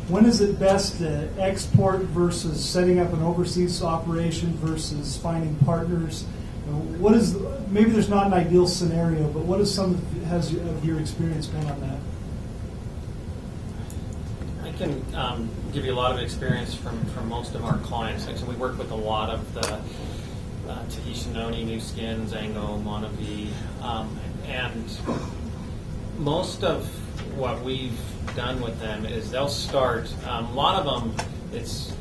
when is it best to export versus setting up an overseas operation versus finding partners? What is, maybe there's not an ideal scenario, but what is some of your experience been on that? I can give you a lot of experience from most of our clients. So we work with a lot of the Tahitian Noni, New Skins, Ango, Monavie, and most of what we've done with them is they'll start, a lot of them, it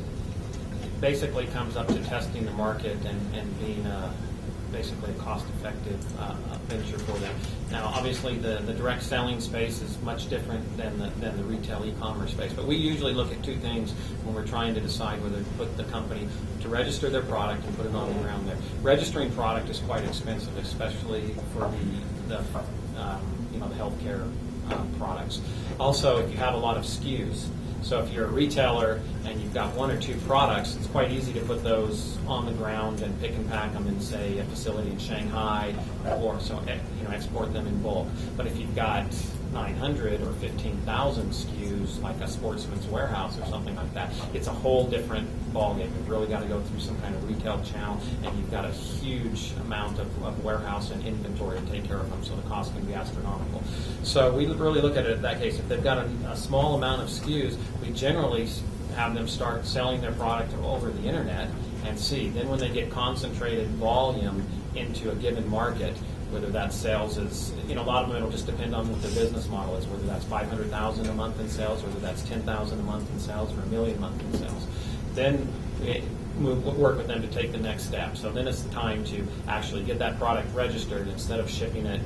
basically comes up to testing the market and being basically a cost-effective venture for them. Now, obviously, the direct selling space is much different than the retail e-commerce space, but we usually look at two things when we're trying to decide whether to put the company to register their product and put it on the ground there. Registering product is quite expensive, especially for the healthcare products. Also, if you have a lot of SKUs, so if you're a retailer and you've got one or two products, it's quite easy to put those on the ground and pick and pack them in, say, a facility in Shanghai, or export them in bulk. But if you've got 900 or 15,000 SKUs, like a Sportsman's Warehouse or something like that, it's a whole different ballgame. You've really got to go through some kind of retail channel, and you've got a huge amount of warehouse and inventory to take care of them, so the cost can be astronomical. So we really look at it in that case. If they've got a small amount of SKUs, we generally have them start selling their product over the internet and see. Then when they get concentrated volume into a given market, whether that sales is, a lot of them, it'll just depend on what their business model is, whether that's 500,000 a month in sales, whether that's 10,000 a month in sales, or $1 million a month in sales. Then we work with them to take the next step. So then it's the time to actually get that product registered. Instead of shipping it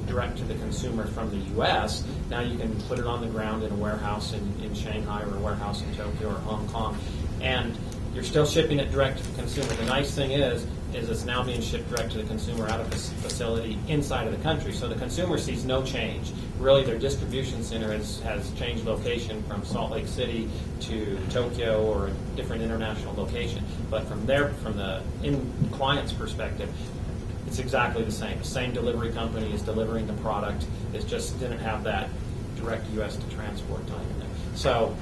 direct to the consumer from the U.S., now you can put it on the ground in a warehouse in Shanghai, or a warehouse in Tokyo or Hong Kong, and you're still shipping it direct to the consumer. The nice thing is it's now being shipped direct to the consumer out of the facility inside of the country. So the consumer sees no change. Really, their distribution center has changed location from Salt Lake City to Tokyo or a different international location. But from the client's perspective, it's exactly the same. The same delivery company is delivering the product. It just didn't have that direct U.S. to transport time in there. So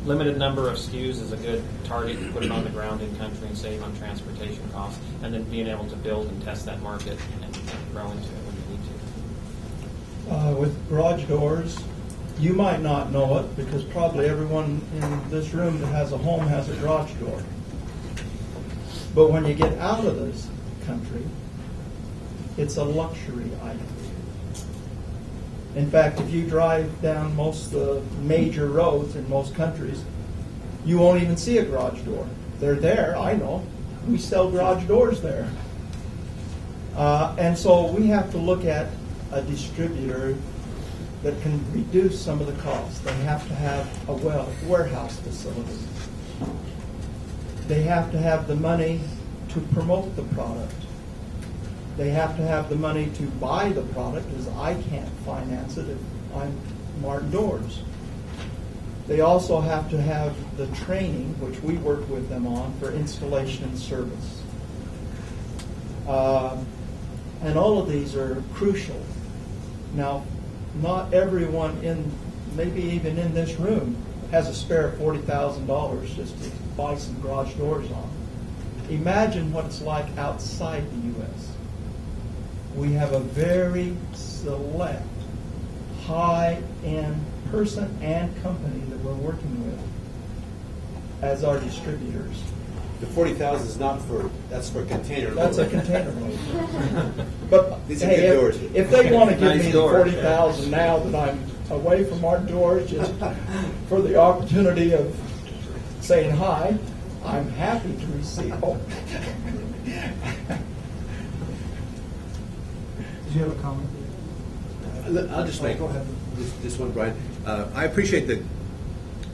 limited number of SKUs is a good target. You put it on the ground in country and save on transportation costs, and then being able to build and test that market and grow into it when you need to. With garage doors, you might not know it because probably everyone in this room that has a home has a garage door. But when you get out of this country, it's a luxury item. In fact, if you drive down most of the major roads in most countries, you won't even see a garage door. They're there, I know. We sell garage doors there. And so we have to look at a distributor that can reduce some of the costs. They have to have a warehouse facility. They have to have the money to promote the product. They have to have the money to buy the product, because I can't finance it if I'm Martin Doors. They also have to have the training, which we work with them on, for installation and service. And all of these are crucial. Now, not everyone maybe even in this room, has a spare $40,000 just to buy some garage doors on. Imagine what it's like outside the U.S. We have a very select, high-end person and company that we're working with as our distributors. The 40,000 is not that's for container load. That's a container load. But these are good doors. If they want to give Nice me door. the 40,000 now that I'm away from our doors, just for the opportunity of saying hi, I'm happy to receive. Oh. Did you have a comment? I'll just make Go ahead. this one, Brian. I appreciate the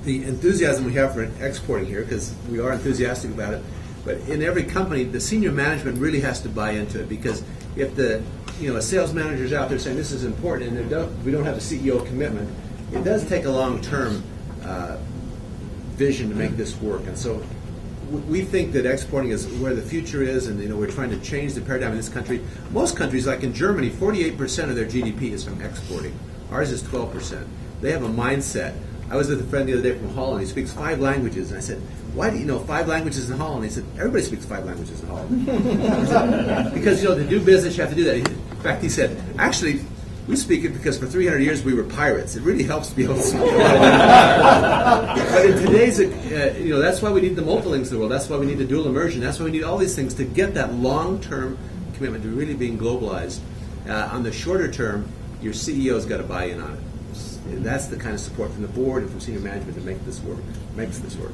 enthusiasm we have for exporting here, because we are enthusiastic about it. But in every company, the senior management really has to buy into it, because if a sales manager is out there saying this is important and we don't have a CEO commitment, it does take a long-term vision to make this work. And so we think that exporting is where the future is, and we're trying to change the paradigm in this country. Most countries, like in Germany, 48% of their GDP is from exporting. Ours is 12%. They have a mindset I was with a friend the other day from Holland. He speaks 5 languages, and I said, "Why do you know 5 languages in Holland?" He said, "Everybody speaks 5 languages in Holland." Because to do business, you have to do that. In fact, he said, "Actually, we speak it because for 300 years we were pirates. It really helps to be able to speak." But in today's, that's why we need the multilinguals of the world. That's why we need the dual immersion. That's why we need all these things to get that long-term commitment to really being globalized. On the shorter term, your CEO's got to buy in on it. That's the kind of support from the board and from senior management to make this work. Makes this work.